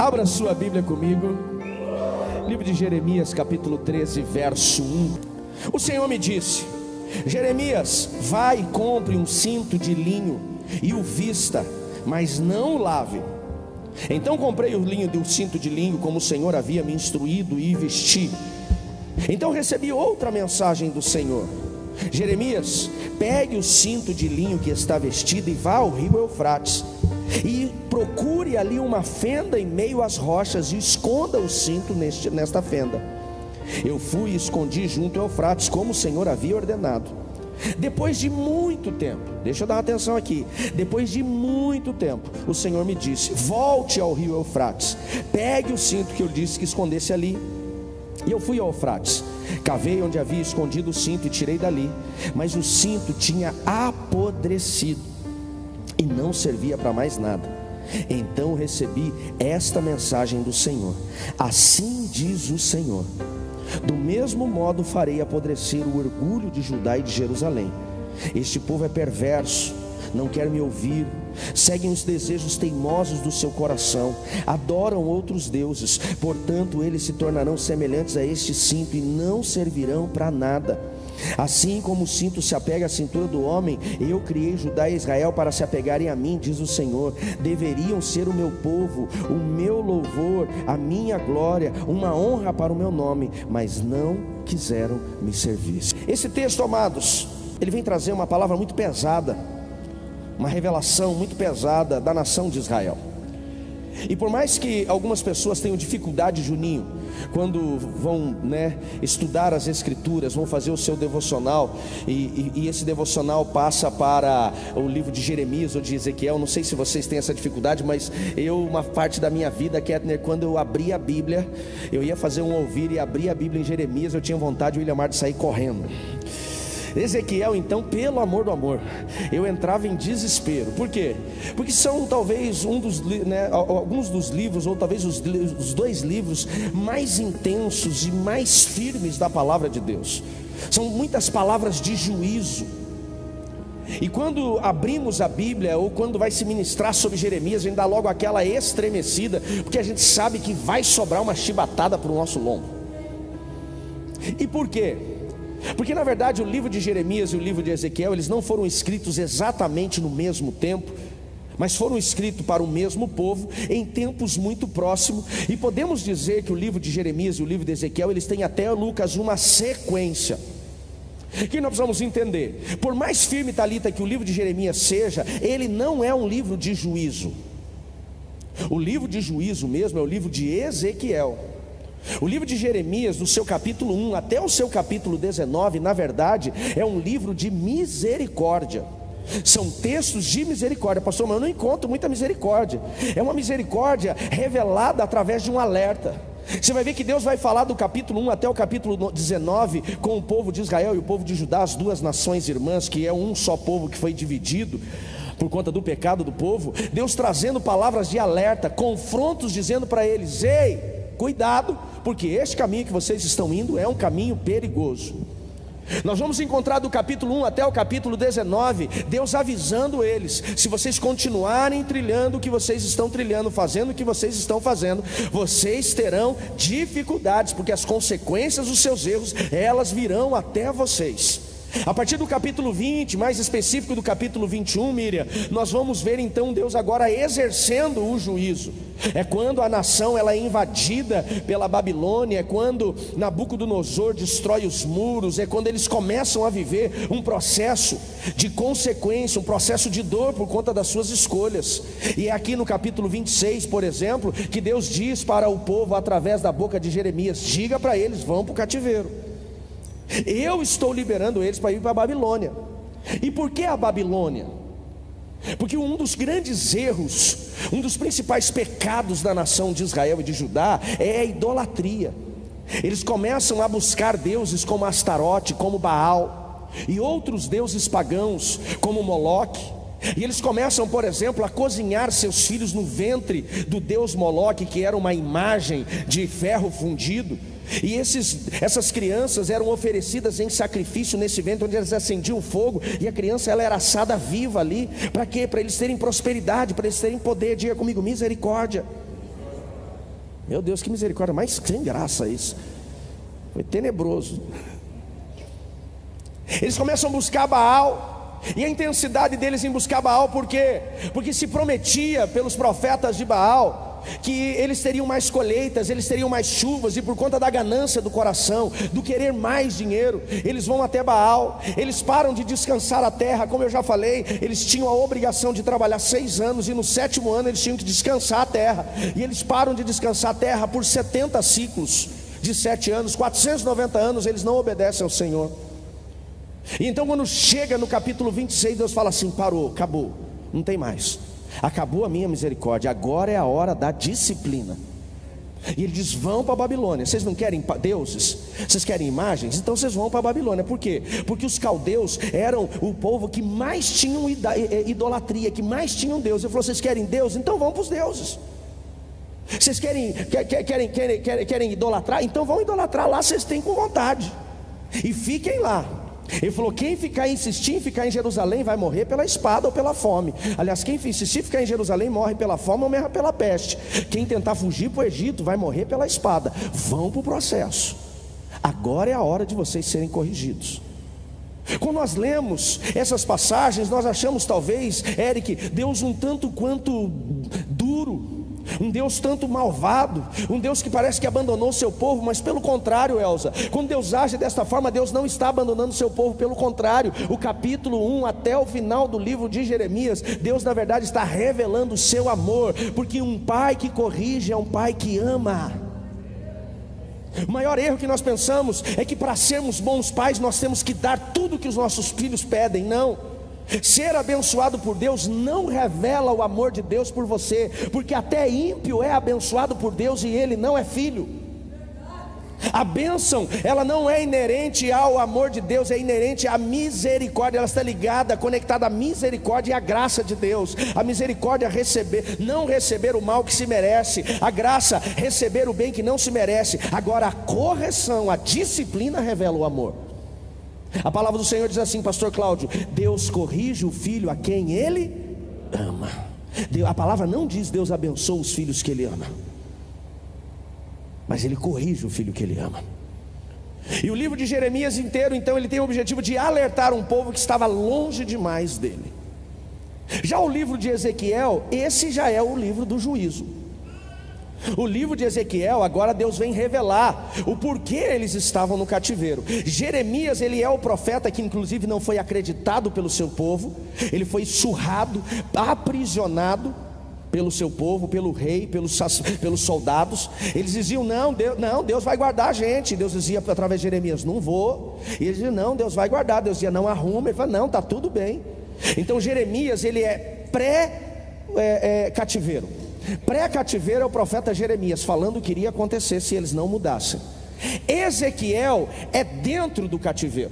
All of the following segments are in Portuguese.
Abra sua Bíblia comigo. Livro de Jeremias, capítulo 13, verso 1. O Senhor me disse: Jeremias, vai e compre um cinto de linho e o vista, mas não o lave. Então comprei o linho do cinto de linho, como o Senhor havia me instruído, e vesti. Então recebi outra mensagem do Senhor: Jeremias, pegue o cinto de linho que está vestido e vá ao rio Eufrates, e procure ali uma fenda em meio às rochas, e esconda o cinto nesta fenda. Eu fui e escondi junto ao Eufrates, como o Senhor havia ordenado. Depois de muito tempo, deixa eu dar atenção aqui, depois de muito tempo, o Senhor me disse: volte ao rio Eufrates, pegue o cinto que eu disse que escondesse ali. E eu fui ao Eufrates, cavei onde havia escondido o cinto e tirei dali, mas o cinto tinha apodrecido e não servia para mais nada. Então recebi esta mensagem do Senhor: assim diz o Senhor, do mesmo modo farei apodrecer o orgulho de Judá e de Jerusalém. Este povo é perverso, não quer me ouvir, seguem os desejos teimosos do seu coração, adoram outros deuses. Portanto eles se tornarão semelhantes a este cinto e não servirão para nada. Assim como o cinto se apega à cintura do homem, eu criei Judá e Israel para se apegarem a mim, diz o Senhor. Deveriam ser o meu povo, o meu louvor, a minha glória, uma honra para o meu nome, mas não quiseram me servir. Esse texto, amados, ele vem trazer uma palavra muito pesada, uma revelação muito pesada da nação de Israel. E por mais que algumas pessoas tenham dificuldade, Juninho, quando vão estudar as escrituras, vão fazer o seu devocional, e esse devocional passa para o livro de Jeremias ou de Ezequiel. Não sei se vocês têm essa dificuldade, mas uma parte da minha vida, Kettner, quando eu abria a Bíblia, eu ia fazer um ouvir e abria a Bíblia em Jeremias, eu tinha vontade, William Mar, de sair correndo. Ezequiel, então, pelo amor do amor, eu entrava em desespero. Por quê? Porque são talvez alguns dos livros, ou talvez os dois livros mais intensos e mais firmes da palavra de Deus. São muitas palavras de juízo. E quando abrimos a Bíblia, ou quando vai se ministrar sobre Jeremias, a gente dá logo aquela estremecida, porque a gente sabe que vai sobrar uma chibatada para o nosso lombo. E por quê? Porque na verdade o livro de Jeremias e o livro de Ezequiel, eles não foram escritos exatamente no mesmo tempo, mas foram escritos para o mesmo povo em tempos muito próximos. E podemos dizer que o livro de Jeremias e o livro de Ezequiel, eles têm até Lucas uma sequência que nós precisamos entender. Por mais firme, Talita, que o livro de Jeremias seja, ele não é um livro de juízo. O livro de juízo mesmo é o livro de Ezequiel. O livro de Jeremias, do seu capítulo 1 até o seu capítulo 19, na verdade, é um livro de misericórdia. São textos de misericórdia. Pastor, mas eu não encontro muita misericórdia. É uma misericórdia revelada através de um alerta. Você vai ver que Deus vai falar do capítulo 1 até o capítulo 19 com o povo de Israel e o povo de Judá, as duas nações irmãs, que é um só povo que foi dividido por conta do pecado do povo. Deus trazendo palavras de alerta, confrontos, dizendo para eles: ei, cuidado, porque este caminho que vocês estão indo é um caminho perigoso. Nós vamos encontrar do capítulo 1 até o capítulo 19, Deus avisando eles: se vocês continuarem trilhando o que vocês estão trilhando, fazendo o que vocês estão fazendo, vocês terão dificuldades, porque as consequências dos seus erros, elas virão até vocês. A partir do capítulo 20, mais específico do capítulo 21, Miriam, nós vamos ver então Deus agora exercendo o juízo. É quando a nação ela é invadida pela Babilônia, é quando Nabucodonosor destrói os muros, é quando eles começam a viver um processo de consequência, um processo de dor por conta das suas escolhas. E é aqui no capítulo 26, por exemplo, que Deus diz para o povo através da boca de Jeremias: diga para eles, vão para o cativeiro. Eu estou liberando eles para ir para a Babilônia. E por que a Babilônia? Porque um dos grandes erros, um dos principais pecados da nação de Israel e de Judá é a idolatria. Eles começam a buscar deuses como Astarote, como Baal e outros deuses pagãos como Moloque. E eles começam, por exemplo, a cozinhar seus filhos no ventre do deus Moloque, que era uma imagem de ferro fundido. E essas crianças eram oferecidas em sacrifício nesse ventre, onde eles acendiam fogo, e a criança ela era assada viva ali. Para quê? Para eles terem prosperidade, para eles terem poder. Diga comigo, misericórdia. Meu Deus, que misericórdia, mas sem graça isso. Foi tenebroso. Eles começam a buscar Baal, e a intensidade deles em buscar Baal, por quê? Porque se prometia pelos profetas de Baal que eles teriam mais colheitas, eles teriam mais chuvas, e por conta da ganância do coração, do querer mais dinheiro, eles vão até Baal, eles param de descansar a terra. Como eu já falei, eles tinham a obrigação de trabalhar 6 anos, e no 7º ano eles tinham que descansar a terra, e eles param de descansar a terra por 70 ciclos de 7 anos, 490 anos eles não obedecem ao Senhor. E então quando chega no capítulo 26, Deus fala assim: parou, acabou, não tem mais, acabou a minha misericórdia, agora é a hora da disciplina. E ele diz: vão para a Babilônia. Vocês não querem deuses? Vocês querem imagens? Então vocês vão para a Babilônia. Por quê? Porque os caldeus eram o povo que mais tinham idolatria, que mais tinham Deus. Ele falou: vocês querem Deus? Então vão para os deuses. Vocês querem idolatrar? Então vão idolatrar lá, vocês têm com vontade, e fiquem lá. Ele falou: quem insistir em ficar em Jerusalém vai morrer pela espada ou pela fome. Aliás, quem insistir em ficar em Jerusalém morre pela fome ou morre pela peste. Quem tentar fugir para o Egito vai morrer pela espada. Vão para o processo. Agora é a hora de vocês serem corrigidos. Quando nós lemos essas passagens, nós achamos talvez, Eric, Deus um tanto quanto duro, um Deus tanto malvado, um Deus que parece que abandonou o seu povo. Mas pelo contrário, Elza, quando Deus age desta forma, Deus não está abandonando o seu povo. Pelo contrário, o capítulo 1 até o final do livro de Jeremias, Deus na verdade está revelando o seu amor, porque um pai que corrige é um pai que ama. O maior erro que nós pensamos é que para sermos bons pais nós temos que dar tudo que os nossos filhos pedem. Não. Ser abençoado por Deus não revela o amor de Deus por você, porque até ímpio é abençoado por Deus e ele não é filho. A bênção, ela não é inerente ao amor de Deus, é inerente à misericórdia. Ela está ligada, conectada à misericórdia e à graça de Deus. A misericórdia não receber o mal que se merece, a graça receber o bem que não se merece. Agora a correção, a disciplina revela o amor. A palavra do Senhor diz assim, pastor Cláudio: Deus corrige o filho a quem ele ama. A palavra não diz Deus abençoa os filhos que ele ama, mas ele corrige o filho que ele ama. E o livro de Jeremias inteiro, então, ele tem o objetivo de alertar um povo que estava longe demais dele. Já o livro de Ezequiel, esse já é o livro do juízo. O livro de Ezequiel, agora Deus vem revelar o porquê eles estavam no cativeiro. Jeremias, ele é o profeta que inclusive não foi acreditado pelo seu povo. Ele foi surrado, aprisionado pelo seu povo, pelo rei, pelos soldados. Eles diziam: não, Deus vai guardar a gente. Deus dizia através de Jeremias: não vou. E eles diziam: não, Deus vai guardar. Deus dizia: não, arruma. Ele falou: não, está tudo bem. Então Jeremias, ele é pré-cativeiro. Pré-cativeiro é o profeta Jeremias falando o que iria acontecer se eles não mudassem. Ezequiel é dentro do cativeiro.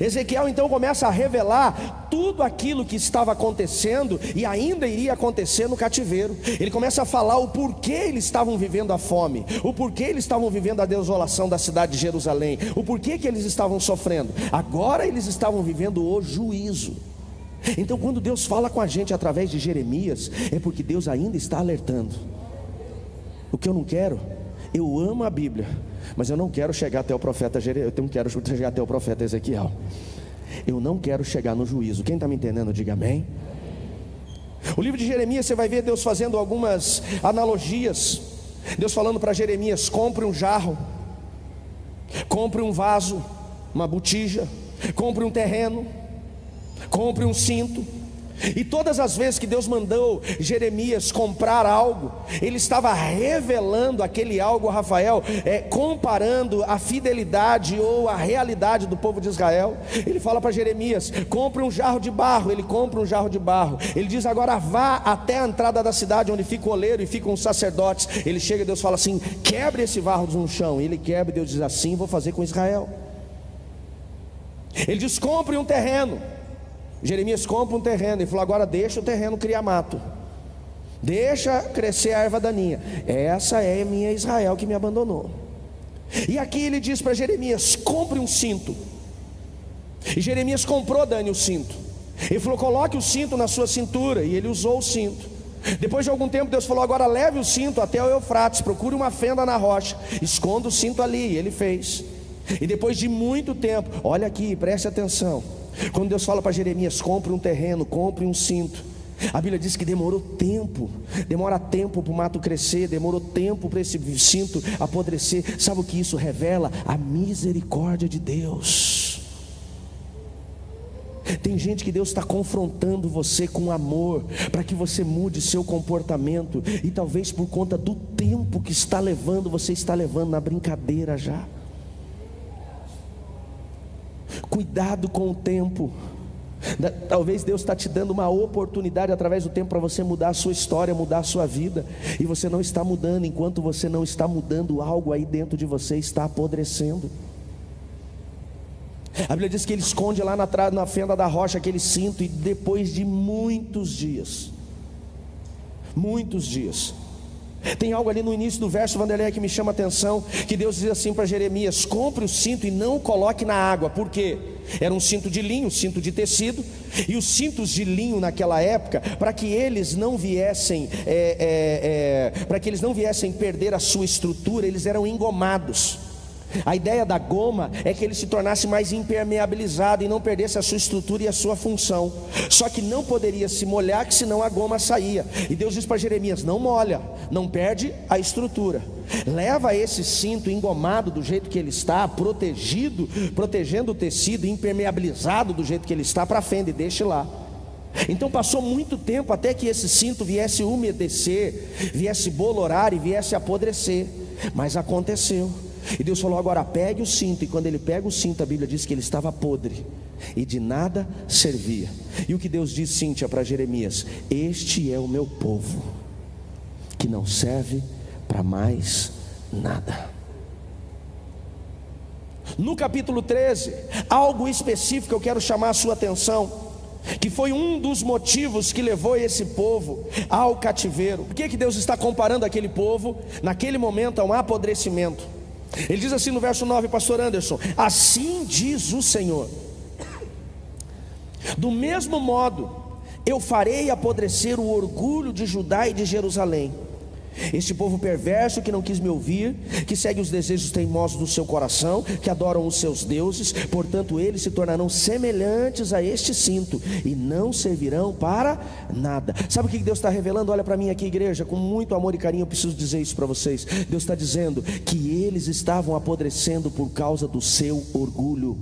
Ezequiel então começa a revelar tudo aquilo que estava acontecendo e ainda iria acontecer no cativeiro. Ele começa a falar o porquê eles estavam vivendo a fome, o porquê eles estavam vivendo a desolação da cidade de Jerusalém, o porquê que eles estavam sofrendo. Agora eles estavam vivendo o juízo. Então quando Deus fala com a gente através de Jeremias, é porque Deus ainda está alertando. O que eu não quero, eu amo a Bíblia, mas eu não quero chegar até o profeta Jeremias, eu não quero chegar até o profeta Ezequiel. Eu não quero chegar no juízo. Quem está me entendendo, diga amém. O livro de Jeremias, você vai ver Deus fazendo algumas analogias. Deus falando para Jeremias: compre um jarro, compre um vaso, uma botija, compre um terreno, compre um cinto. E todas as vezes que Deus mandou Jeremias comprar algo, ele estava revelando aquele algo a Rafael, comparando a fidelidade ou a realidade do povo de Israel. Ele fala para Jeremias: compre um jarro de barro. Ele compra um jarro de barro. Ele diz: agora vá até a entrada da cidade onde fica o oleiro e ficam os sacerdotes. Ele chega e Deus fala assim: quebre esse barro no chão. Ele quebra e Deus diz: assim vou fazer com Israel. Ele diz: compre um terreno. Jeremias compra um terreno e falou: agora deixa o terreno criar mato, deixa crescer a erva daninha. Essa é a minha Israel que me abandonou. E aqui ele diz para Jeremias: compre um cinto. E Jeremias comprou, Dani, o cinto. Ele falou: coloque o cinto na sua cintura. E ele usou o cinto. Depois de algum tempo Deus falou: agora leve o cinto até o Eufrates, procure uma fenda na rocha, esconda o cinto ali. E ele fez. E depois de muito tempo, olha aqui, preste atenção, quando Deus fala para Jeremias: compre um terreno, compre um cinto, a Bíblia diz que demorou tempo. Demora tempo para o mato crescer, demorou tempo para esse cinto apodrecer. Sabe o que isso revela? A misericórdia de Deus. Tem gente que Deus está confrontando você com amor, para que você mude seu comportamento, e talvez por conta do tempo que está levando, você está levando na brincadeira já. Cuidado com o tempo. Talvez Deus está te dando uma oportunidade através do tempo para você mudar a sua história, mudar a sua vida, e você não está mudando. Enquanto você não está mudando, algo aí dentro de você está apodrecendo. A Bíblia diz que ele esconde lá na fenda da rocha aquele cinto, e depois de muitos dias, tem algo ali no início do verso, Vanderlei, que me chama a atenção, que Deus diz assim para Jeremias: compre o cinto e não o coloque na água. Por quê? Era um cinto de linho, cinto de tecido, e os cintos de linho naquela época, para que eles não viessem perder a sua estrutura, eles eram engomados. A ideia da goma é que ele se tornasse mais impermeabilizado e não perdesse a sua estrutura e a sua função. Só que não poderia se molhar, que senão a goma saía. E Deus diz para Jeremias: não molha, não perde a estrutura. Leva esse cinto engomado do jeito que ele está, protegendo o tecido, impermeabilizado do jeito que ele está, para a fenda, e deixe lá. Então passou muito tempo até que esse cinto viesse umedecer, viesse bolorar e viesse apodrecer. Mas aconteceu. E Deus falou: agora pegue o cinto. E quando ele pega o cinto, a Bíblia diz que ele estava podre e de nada servia. E o que Deus diz, Cíntia, para Jeremias: este é o meu povo, que não serve para mais nada. No capítulo 13, algo específico eu quero chamar a sua atenção, que foi um dos motivos que levou esse povo ao cativeiro. Por que Deus está comparando aquele povo naquele momento a um apodrecimento? Ele diz assim no verso 9, pastor Anderson: assim diz o Senhor, do mesmo modo eu farei apodrecer o orgulho de Judá e de Jerusalém. Este povo perverso que não quis me ouvir, que segue os desejos teimosos do seu coração, que adoram os seus deuses, portanto eles se tornarão semelhantes a este cinto e não servirão para nada. Sabe o que Deus está revelando? Olha para mim aqui, igreja, com muito amor e carinho eu preciso dizer isso para vocês. Deus está dizendo que eles estavam apodrecendo por causa do seu orgulho.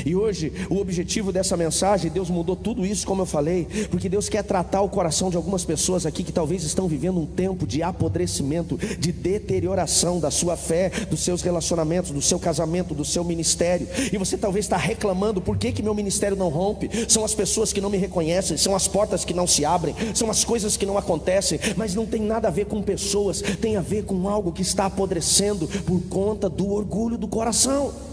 E hoje o objetivo dessa mensagem, Deus mudou tudo isso, como eu falei, porque Deus quer tratar o coração de algumas pessoas aqui que talvez estão vivendo um tempo de apodrecimento, de deterioração da sua fé, dos seus relacionamentos, do seu casamento, do seu ministério. E você talvez está reclamando: por que meu ministério não rompe? São as pessoas que não me reconhecem, são as portas que não se abrem, são as coisas que não acontecem. Mas não tem nada a ver com pessoas, tem a ver com algo que está apodrecendo por conta do orgulho do coração.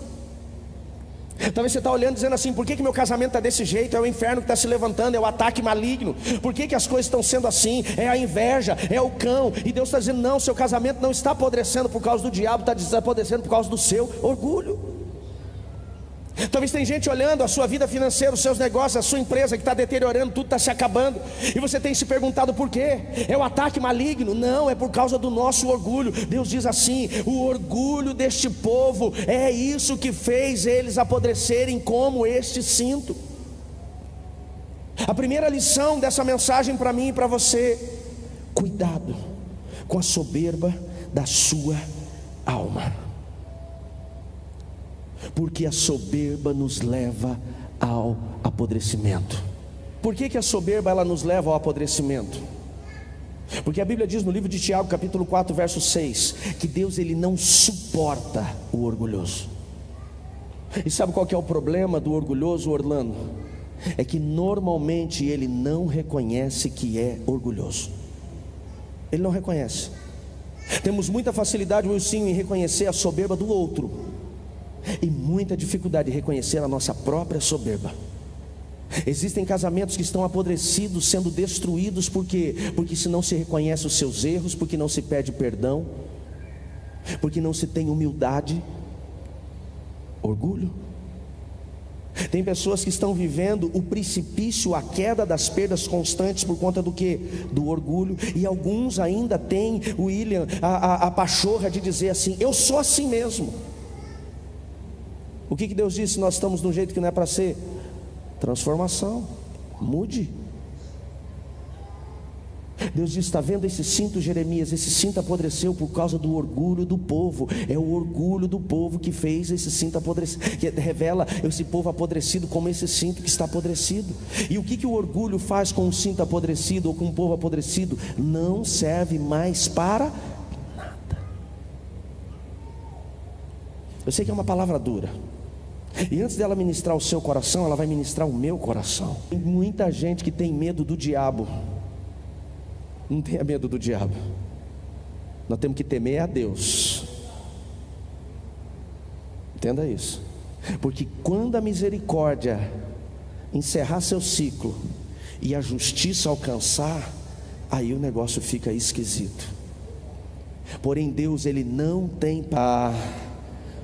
Talvez você está olhando dizendo assim: por que meu casamento está desse jeito? É o inferno que está se levantando, é o ataque maligno. Por que as coisas estão sendo assim? É a inveja, é o cão. E Deus está dizendo: não, seu casamento não está apodrecendo por causa do diabo, está apodrecendo por causa do seu orgulho. Talvez tem gente olhando a sua vida financeira, os seus negócios, a sua empresa que está deteriorando, tudo está se acabando, e você tem se perguntado por quê? É o ataque maligno? Não, é por causa do nosso orgulho. Deus diz assim: o orgulho deste povo é isso que fez eles apodrecerem como este cinto. A primeira lição dessa mensagem para mim e para você: cuidado com a soberba da sua alma, porque a soberba nos leva ao apodrecimento. Por que a soberba ela nos leva ao apodrecimento? Porque a Bíblia diz no livro de Tiago, capítulo 4, verso 6, que Deus ele não suporta o orgulhoso. E sabe qual que é o problema do orgulhoso, Orlando? É que normalmente ele não reconhece que é orgulhoso. Ele não reconhece. Temos muita facilidade, Wilson, em reconhecer a soberba do outro, e muita dificuldade de reconhecer a nossa própria soberba. Existem casamentos que estão apodrecidos, sendo destruídos. Por quê? Porque se não se reconhece os seus erros, porque não se pede perdão, porque não se tem humildade, orgulho. Tem pessoas que estão vivendo o precipício, a queda das perdas constantes por conta do quê? Do orgulho. E alguns ainda têm, William, a pachorra de dizer assim: eu sou assim mesmo. O que Deus disse? Nós estamos de um jeito que não é para ser. Transformação, mude. Deus diz: está vendo esse cinto, Jeremias? Esse cinto apodreceu por causa do orgulho do povo. É o orgulho do povo que fez esse cinto apodrecer, que revela esse povo apodrecido como esse cinto que está apodrecido. E o que o orgulho faz com um cinto apodrecido ou com um povo apodrecido? Não serve mais para nada. Eu sei que é uma palavra dura, e antes dela ministrar o seu coração, ela vai ministrar o meu coração. Tem muita gente que tem medo do diabo. Não tenha medo do diabo. Nós temos que temer a Deus. Entenda isso. Porque quando a misericórdia encerrar seu ciclo e a justiça alcançar, aí o negócio fica esquisito. Porém Deus, Ele não tem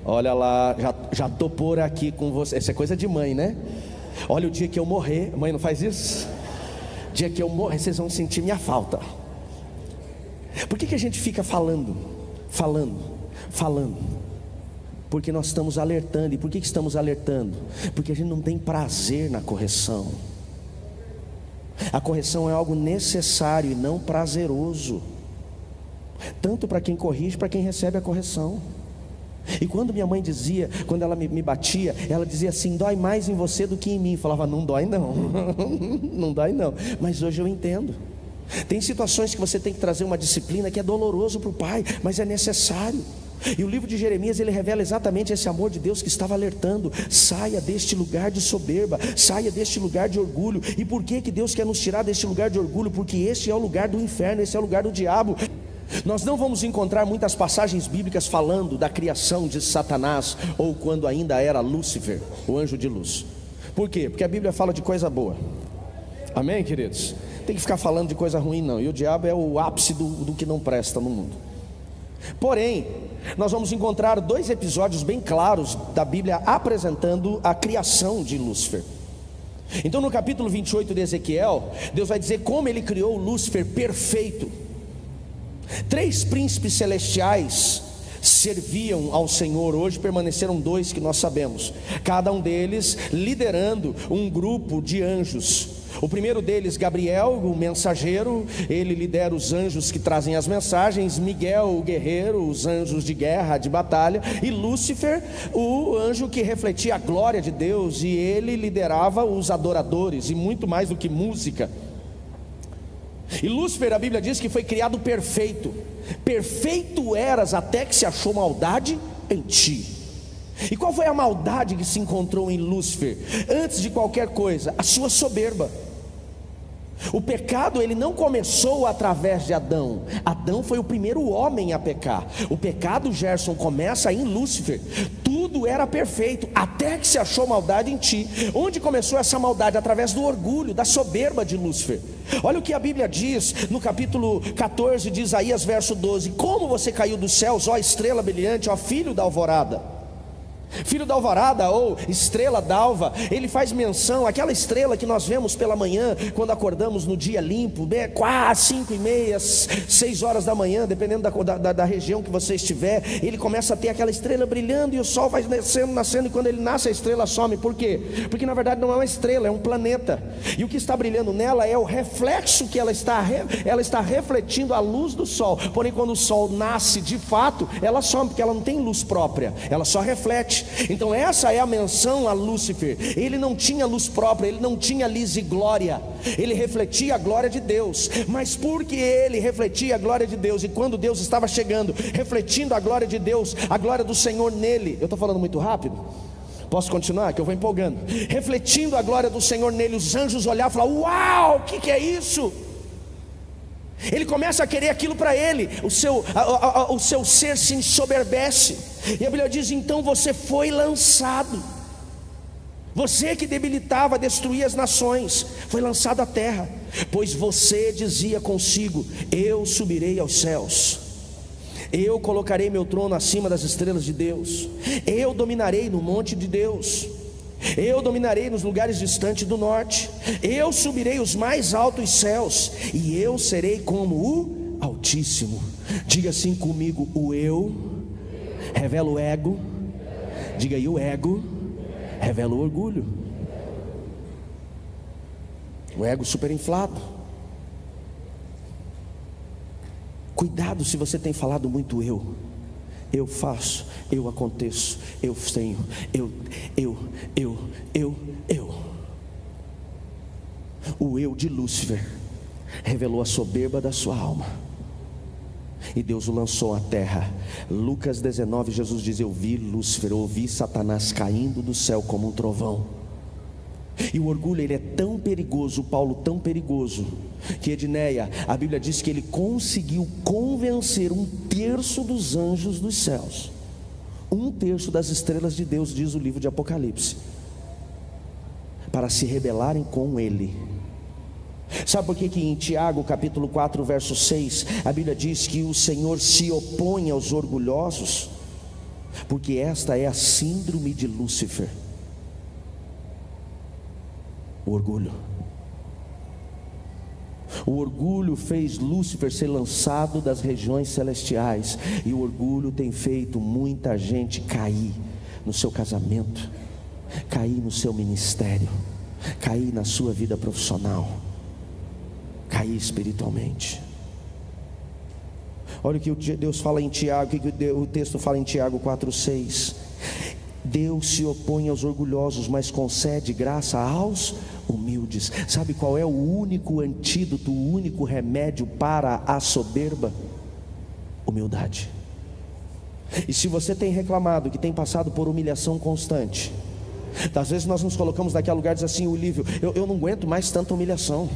olha lá, já estou por aqui com você. Essa é coisa de mãe, né? Olha, o dia que eu morrer, mãe não faz isso? Dia que eu morrer, vocês vão sentir minha falta. Por que a gente fica falando? Porque nós estamos alertando. E por que estamos alertando? Porque a gente não tem prazer na correção. A correção é algo necessário e não prazeroso, tanto para quem corrige, para quem recebe a correção. E quando minha mãe dizia, quando ela me batia, ela dizia assim: dói mais em você do que em mim. Eu falava: não dói não, não dói não. Mas hoje eu entendo. Tem situações que você tem que trazer uma disciplina que é doloroso para o pai, mas é necessário. E o livro de Jeremias, ele revela exatamente esse amor de Deus que estava alertando: saia deste lugar de soberba, saia deste lugar de orgulho. E por que Deus quer nos tirar deste lugar de orgulho? Porque este é o lugar do inferno, esse é o lugar do diabo. Nós não vamos encontrar muitas passagens bíblicas falando da criação de Satanás, ou quando ainda era Lúcifer, o anjo de luz. Por quê? Porque a Bíblia fala de coisa boa. Amém, queridos? Tem que ficar falando de coisa ruim não. E o diabo é o ápice do que não presta no mundo. Porém, nós vamos encontrar 2 episódios bem claros da Bíblia apresentando a criação de Lúcifer. Então no capítulo 28 de Ezequiel, Deus vai dizer como Ele criou Lúcifer perfeito. 3 príncipes celestiais serviam ao Senhor. Hoje permaneceram 2 que nós sabemos, cada um deles liderando um grupo de anjos. O primeiro deles, Gabriel, o mensageiro, ele lidera os anjos que trazem as mensagens. Miguel, o guerreiro, os anjos de guerra, de batalha. E Lúcifer, o anjo que refletia a glória de Deus, e ele liderava os adoradores, e muito mais do que música. E Lúcifer, a Bíblia diz que foi criado perfeito. Perfeito eras até que se achou maldade em ti. E qual foi a maldade que se encontrou em Lúcifer? Antes de qualquer coisa, a sua soberba. O pecado, ele não começou através de Adão. Adão foi o primeiro homem a pecar. O pecado, Gerson, começa em Lúcifer. Tudo era perfeito, até que se achou maldade em ti. Onde começou essa maldade? Através do orgulho, da soberba de Lúcifer. Olha o que a Bíblia diz no capítulo 14 de Isaías, verso 12: como você caiu dos céus, ó estrela brilhante, ó filho da alvorada. Filho da alvorada ou estrela d'alva, ele faz menção àquela estrela que nós vemos pela manhã, quando acordamos no dia limpo, 5:30, 6 horas da manhã, dependendo da região que você estiver. Ele começa a ter aquela estrela brilhando, e o sol vai nascendo, e quando ele nasce a estrela some. Por quê? Porque na verdade não é uma estrela, é um planeta. E o que está brilhando nela é o reflexo que ela está refletindo a luz do sol. Porém, quando o sol nasce de fato, ela some, porque ela não tem luz própria, ela só reflete. Então essa é a menção a Lúcifer. Ele não tinha luz própria, ele não tinha luz e glória, ele refletia a glória de Deus. Mas porque ele refletia a glória de Deus, e quando Deus estava chegando, refletindo a glória de Deus, a glória do Senhor nele. Eu estou falando muito rápido? Posso continuar? Que eu vou empolgando. Refletindo a glória do Senhor nele, os anjos olhavam e falavam: uau, o que é isso? Ele começa a querer aquilo para ele, o seu ser se ensoberbece. E a Bíblia diz: então você foi lançado. Você que debilitava, destruía as nações, foi lançado à terra. Pois você dizia consigo: eu subirei aos céus, eu colocarei meu trono acima das estrelas de Deus, eu dominarei no monte de Deus. Eu dominarei nos lugares distantes do norte. Eu subirei os mais altos céus, e eu serei como o Altíssimo. Diga assim comigo: o eu revela o ego. Diga aí: o ego revela o orgulho. O ego superinflado. Cuidado se você tem falado muito eu faço, eu aconteço, eu tenho, eu. O eu de Lúcifer revelou a soberba da sua alma, e Deus o lançou à terra. Lucas 19, Jesus diz: eu vi Lúcifer, ouvi Satanás caindo do céu como um trovão. E o orgulho, ele é tão perigoso, Paulo tão perigoso, que Edneia, a Bíblia diz que ele conseguiu convencer 1/3 dos anjos dos céus, 1/3 das estrelas de Deus, diz o livro de Apocalipse, para se rebelarem com ele. Sabe por que em Tiago capítulo 4 verso 6 a Bíblia diz que o Senhor se opõe aos orgulhosos? Porque esta é a síndrome de Lúcifer, o orgulho. O orgulho fez Lúcifer ser lançado das regiões celestiais, e o orgulho tem feito muita gente cair no seu casamento, cair no seu ministério, cair na sua vida profissional, cair espiritualmente. Olha o que Deus fala em Tiago, o que o texto fala em Tiago 4,6: Deus se opõe aos orgulhosos, mas concede graça aos humildes. Sabe qual é o único antídoto, o único remédio para a soberba? Humildade. E se você tem reclamado, que tem passado por humilhação constante, às vezes nós nos colocamos naquele lugar e diz assim: Olívio, eu não aguento mais tanta humilhação,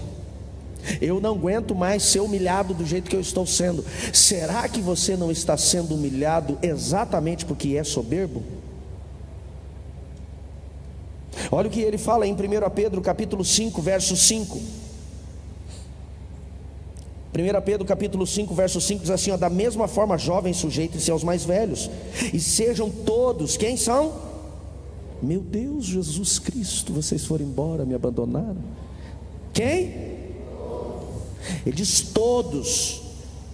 eu não aguento mais ser humilhado do jeito que eu estou sendo. Será que você não está sendo humilhado exatamente porque é soberbo? Olha o que ele fala em 1 Pedro capítulo 5 verso 5. 1 Pedro capítulo 5 verso 5 diz assim: da mesma forma, jovens, sujeitem-se aos mais velhos, e sejam todos, quem são? Meu Deus, Jesus Cristo, vocês foram embora, me abandonaram. Quem? Ele diz: todos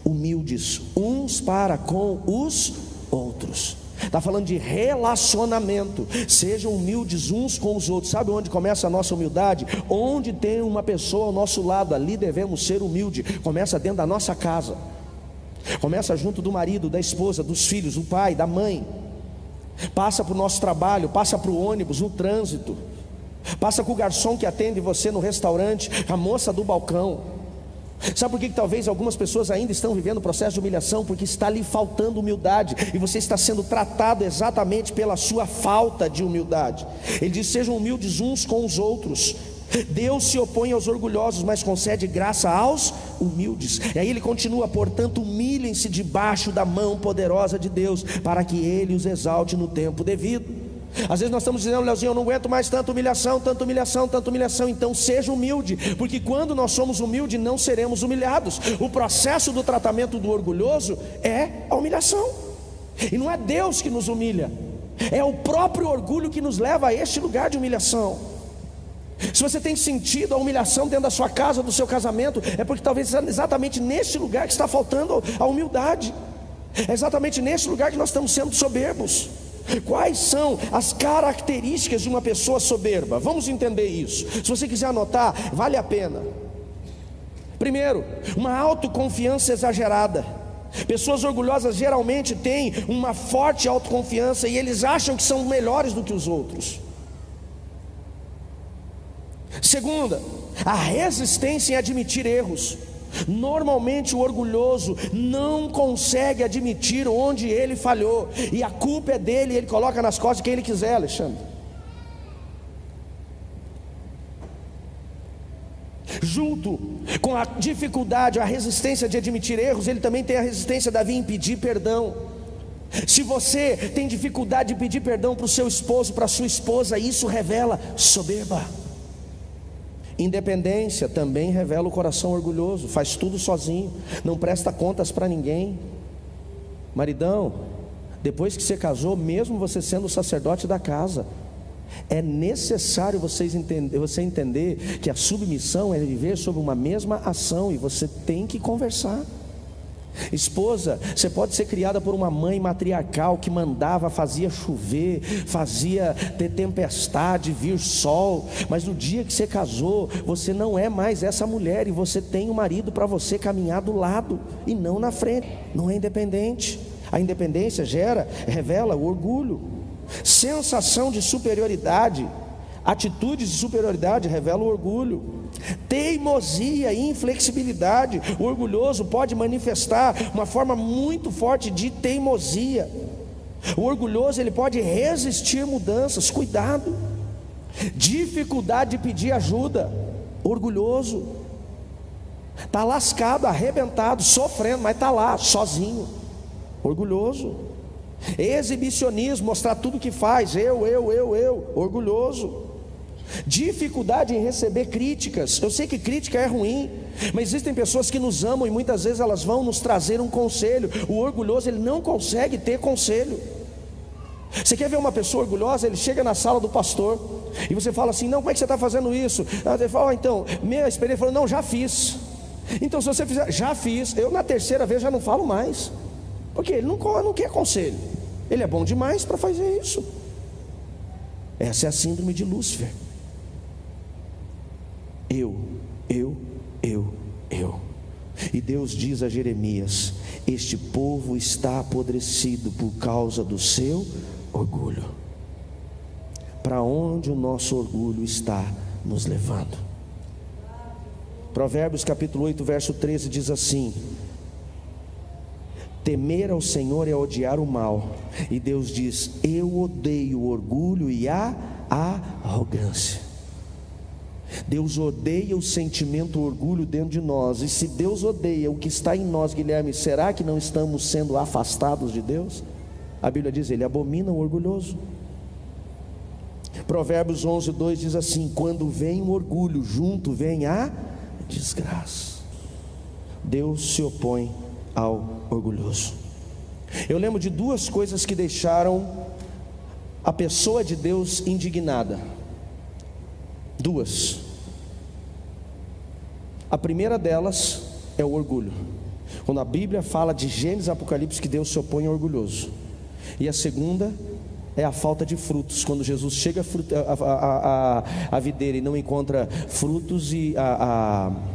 humildes uns para com os outros. Está falando de relacionamento. Sejam humildes uns com os outros. Sabe onde começa a nossa humildade? Onde tem uma pessoa ao nosso lado, ali devemos ser humildes. Começa dentro da nossa casa, começa junto do marido, da esposa, dos filhos, do pai, da mãe. Passa para o nosso trabalho, passa para o ônibus, no trânsito, passa com o garçom que atende você no restaurante, a moça do balcão. Sabe por que talvez algumas pessoas ainda estão vivendo o processo de humilhação? Porque está lhe faltando humildade, e você está sendo tratado exatamente pela sua falta de humildade. Ele diz: sejam humildes uns com os outros. Deus se opõe aos orgulhosos, mas concede graça aos humildes. E aí ele continua: portanto, humilhem-se debaixo da mão poderosa de Deus, para que Ele os exalte no tempo devido. Às vezes nós estamos dizendo: Leozinho, eu não aguento mais tanta humilhação, tanta humilhação, tanta humilhação. Então seja humilde, porque quando nós somos humildes não seremos humilhados. O processo do tratamento do orgulhoso é a humilhação, e não é Deus que nos humilha, é o próprio orgulho que nos leva a este lugar de humilhação. Se você tem sentido a humilhação dentro da sua casa, do seu casamento, é porque talvez é exatamente neste lugar que está faltando a humildade. É exatamente neste lugar que nós estamos sendo soberbos. Quais são as características de uma pessoa soberba? Vamos entender isso. Se você quiser anotar, vale a pena. Primeiro, uma autoconfiança exagerada. Pessoas orgulhosas geralmente têm uma forte autoconfiança, e eles acham que são melhores do que os outros. Segunda, a resistência em admitir erros. Normalmente o orgulhoso não consegue admitir onde ele falhou, e a culpa é dele, e ele coloca nas costas de quem ele quiser, Alexandre. Junto com a dificuldade, a resistência de admitir erros, ele também tem a resistência de vir pedir perdão. Se você tem dificuldade de pedir perdão para o seu esposo, para a sua esposa, isso revela soberba. Independência também revela o coração orgulhoso, faz tudo sozinho, não presta contas para ninguém. Maridão, depois que você casou, mesmo você sendo o sacerdote da casa, É necessário você entender que a submissão é viver sob uma mesma ação, e você tem que conversar. Esposa, você pode ser criada por uma mãe matriarcal que mandava, fazia chover, fazia ter tempestade, vir sol, mas no dia que você casou, você não é mais essa mulher, e você tem um marido para você caminhar do lado e não na frente. Não é independente. A independência revela o orgulho. Sensação de superioridade, atitudes de superioridade revelam o orgulho. Teimosia e inflexibilidade. O orgulhoso pode manifestar uma forma muito forte de teimosia. O orgulhoso, ele pode resistir mudanças. Cuidado. Dificuldade de pedir ajuda. Orgulhoso está lascado, arrebentado, sofrendo, mas está lá, sozinho. Orgulhoso. Exibicionismo, mostrar tudo que faz, eu, orgulhoso. Dificuldade em receber críticas. Eu sei que crítica é ruim, mas existem pessoas que nos amam e muitas vezes elas vão nos trazer um conselho. O orgulhoso, ele não consegue ter conselho. Você quer ver uma pessoa orgulhosa? Ele chega na sala do pastor e você fala assim: não, como é que você está fazendo isso? Ele fala: então, minha experiência. Falou: não, já fiz. Então, se você fizer, já fiz. Eu na terceira vez já não falo mais, porque ele não quer conselho. Ele é bom demais para fazer isso. Essa é a síndrome de Lúcifer. Eu. E Deus diz a Jeremias: este povo está apodrecido por causa do seu orgulho. Para onde o nosso orgulho está nos levando? Provérbios capítulo 8, verso 13 diz assim: temer ao Senhor é odiar o mal. E Deus diz: eu odeio o orgulho e a arrogância. Deus odeia o sentimento orgulho dentro de nós. E se Deus odeia o que está em nós, Guilherme, será que não estamos sendo afastados de Deus? A Bíblia diz: ele abomina o orgulhoso. Provérbios 11, 2 diz assim: quando vem o orgulho, junto vem a desgraça. Deus se opõe ao orgulhoso. Eu lembro de duas coisas que deixaram a pessoa de Deus indignada. Duas. A primeira delas é o orgulho. Quando a Bíblia fala de Gênesis e Apocalipse que Deus se opõe ao orgulhoso. E a segunda é a falta de frutos. Quando Jesus chega à videira e não encontra frutos,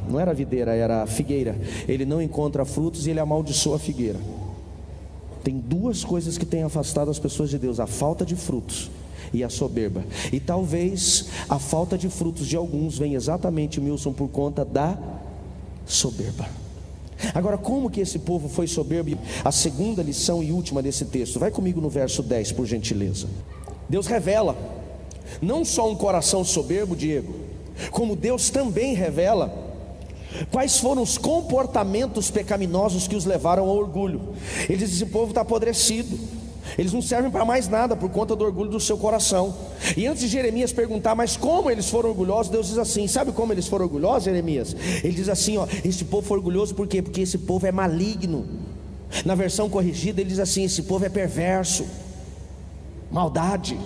não era a videira, era a figueira. Ele não encontra frutos e ele amaldiçoa a figueira. Tem duas coisas que têm afastado as pessoas de Deus: a falta de frutos e a soberba. E talvez a falta de frutos de alguns venha exatamente, Milson, por conta da soberba. Agora, como que esse povo foi soberbo? A segunda lição e última desse texto, vai comigo no verso 10, por gentileza. Deus revela não só um coração soberbo, Diego, como Deus também revela quais foram os comportamentos pecaminosos que os levaram ao orgulho. Ele diz: esse povo está apodrecido, eles não servem para mais nada por conta do orgulho do seu coração. E antes de Jeremias perguntar, mas como eles foram orgulhosos, Deus diz assim: sabe como eles foram orgulhosos, Jeremias? Ele diz assim: esse povo foi orgulhoso por quê? Porque esse povo é maligno. Na versão corrigida ele diz assim: esse povo é perverso. Maldade.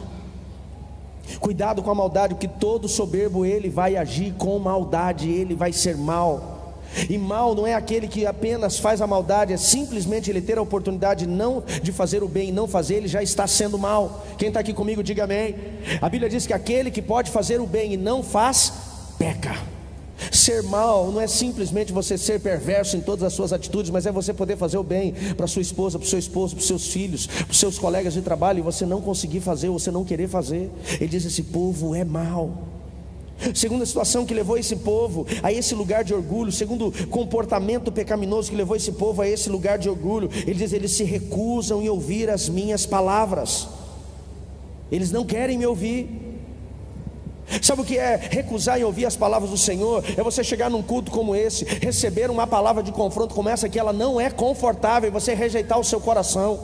Cuidado com a maldade, porque todo soberbo ele vai agir com maldade, ele vai ser mau. E mal não é aquele que apenas faz a maldade, é simplesmente ele ter a oportunidade não de fazer o bem e não fazer, ele já está sendo mal. Quem está aqui comigo, diga amém. A Bíblia diz que aquele que pode fazer o bem e não faz, peca. Ser mal não é simplesmente você ser perverso em todas as suas atitudes, mas é você poder fazer o bem para sua esposa, para o seu esposo, para os seus filhos, para os seus colegas de trabalho, e você não conseguir fazer, ou você não querer fazer. Ele diz: esse povo é mau. Segunda situação que levou esse povo a esse lugar de orgulho, segundo comportamento pecaminoso que levou esse povo a esse lugar de orgulho, ele diz: eles se recusam em ouvir as minhas palavras. Eles não querem me ouvir. Sabe o que é recusar em ouvir as palavras do Senhor? É você chegar num culto como esse, receber uma palavra de confronto como essa, que ela não é confortável, e você rejeitar o seu coração.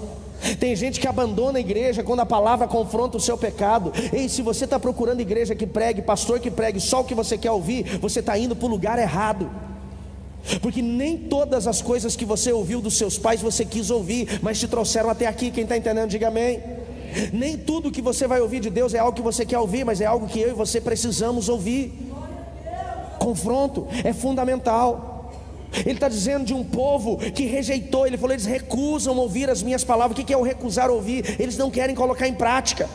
Tem gente que abandona a igreja quando a palavra confronta o seu pecado. Ei, se você está procurando igreja que pregue, pastor que pregue só o que você quer ouvir, você está indo para o lugar errado. Porque nem todas as coisas que você ouviu dos seus pais você quis ouvir, mas te trouxeram até aqui. Quem está entendendo, diga amém. Nem tudo que você vai ouvir de Deus é algo que você quer ouvir, mas é algo que eu e você precisamos ouvir. Confronto é fundamental. Ele está dizendo de um povo que rejeitou. Ele falou: eles recusam ouvir as minhas palavras. O que é o recusar ouvir? Eles não querem colocar em prática.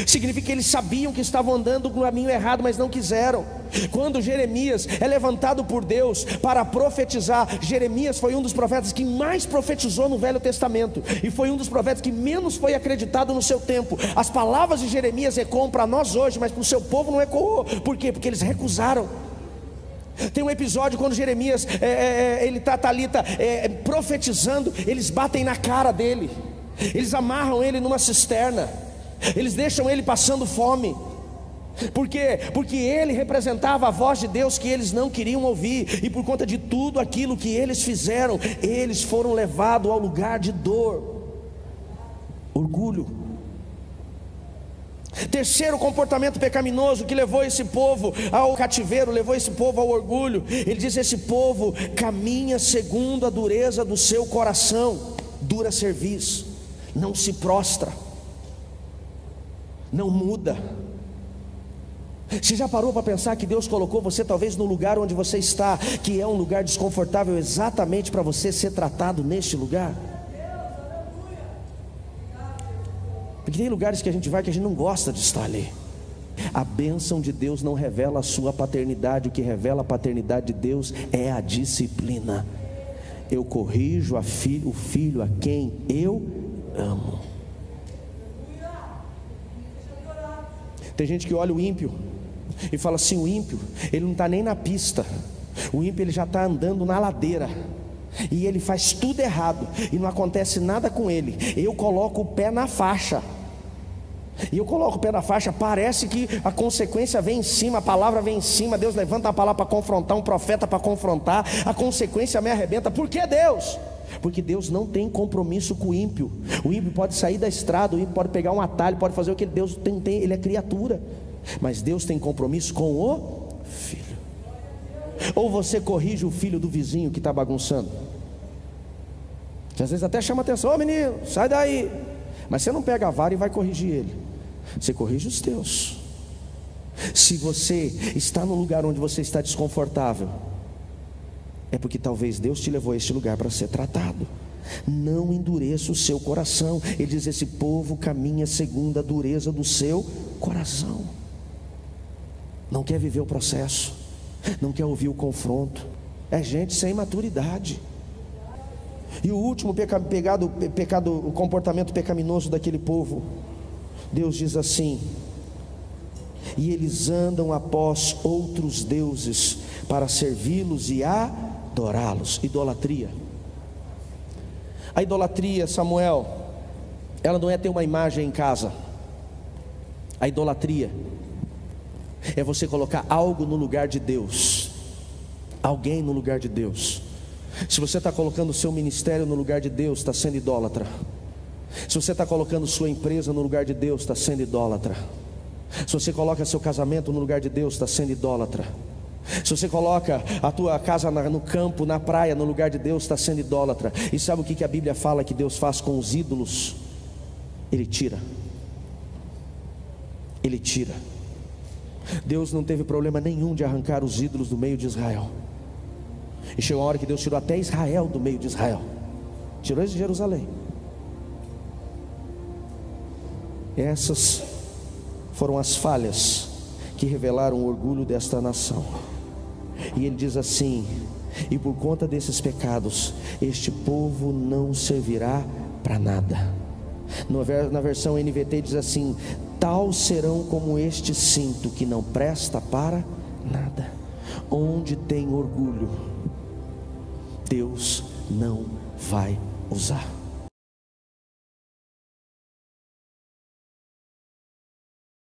Significa que eles sabiam que estavam andando no caminho errado, mas não quiseram. Quando Jeremias é levantado por Deus para profetizar, Jeremias foi um dos profetas que mais profetizou no Velho Testamento, e foi um dos profetas que menos foi acreditado no seu tempo. As palavras de Jeremias ecoam para nós hoje, mas para o seu povo não ecoou. Por quê? Porque eles recusaram. Tem um episódio quando Jeremias ele está ali profetizando, eles batem na cara dele, eles amarram ele numa cisterna, eles deixam ele passando fome. Por quê? Porque ele representava a voz de Deus que eles não queriam ouvir, e por conta de tudo aquilo que eles fizeram, eles foram levados ao lugar de dor, orgulho. Terceiro comportamento pecaminoso que levou esse povo ao cativeiro, levou esse povo ao orgulho. Ele diz: esse povo caminha segundo a dureza do seu coração. Dura serviço, não se prostra, não muda. Você já parou para pensar que Deus colocou você talvez no lugar onde você está, que é um lugar desconfortável, exatamente para você ser tratado neste lugar? Porque tem lugares que a gente vai que a gente não gosta de estar ali. A bênção de Deus não revela a sua paternidade. O que revela a paternidade de Deus é a disciplina. Eu corrijo o filho a quem eu amo. Tem gente que olha o ímpio e fala assim: o ímpio, ele não está nem na pista. O ímpio, ele já está andando na ladeira, e ele faz tudo errado, e não acontece nada com ele. Eu coloco o pé na faixa, e eu coloco o pé na faixa, parece que a consequência vem em cima, a palavra vem em cima. Deus levanta a palavra para confrontar, um profeta para confrontar, a consequência me arrebenta. Por que Deus? Porque Deus não tem compromisso com o ímpio. O ímpio pode sair da estrada, o ímpio pode pegar um atalho, pode fazer o que Deus tem, ele é criatura. Mas Deus tem compromisso com o filho. Ou você corrige o filho do vizinho que está bagunçando, que às vezes até chama atenção: ô menino, sai daí. Mas você não pega a vara e vai corrigir ele, você corrige os teus. Se você está no lugar onde você está desconfortável, é porque talvez Deus te levou a este lugar para ser tratado. Não endureça o seu coração. Ele diz: esse povo caminha segundo a dureza do seu coração. Não quer viver o processo, não quer ouvir o confronto. É gente sem maturidade. E o último o comportamento pecaminoso daquele povo, Deus diz assim: e eles andam após outros deuses para servi-los e adorá-los. Idolatria. A idolatria, Samuel, ela não é ter uma imagem em casa. A idolatria é você colocar algo no lugar de Deus, alguém no lugar de Deus. Se você está colocando o seu ministério no lugar de Deus, está sendo idólatra. Se você está colocando sua empresa no lugar de Deus, está sendo idólatra. Se você coloca seu casamento no lugar de Deus, está sendo idólatra. Se você coloca a tua casa no campo, na praia, no lugar de Deus, está sendo idólatra. E sabe o que a Bíblia fala que Deus faz com os ídolos? Ele tira. Ele tira. Deus não teve problema nenhum de arrancar os ídolos do meio de Israel. E chegou a hora que Deus tirou até Israel do meio de Israel. Tirou eles de Jerusalém. Essas foram as falhas que revelaram o orgulho desta nação. E ele diz assim: e por conta desses pecados, este povo não servirá para nada. Na versão NVT diz assim: tal serão como este cinto que não presta para nada. Onde tem orgulho, Deus não vai usar.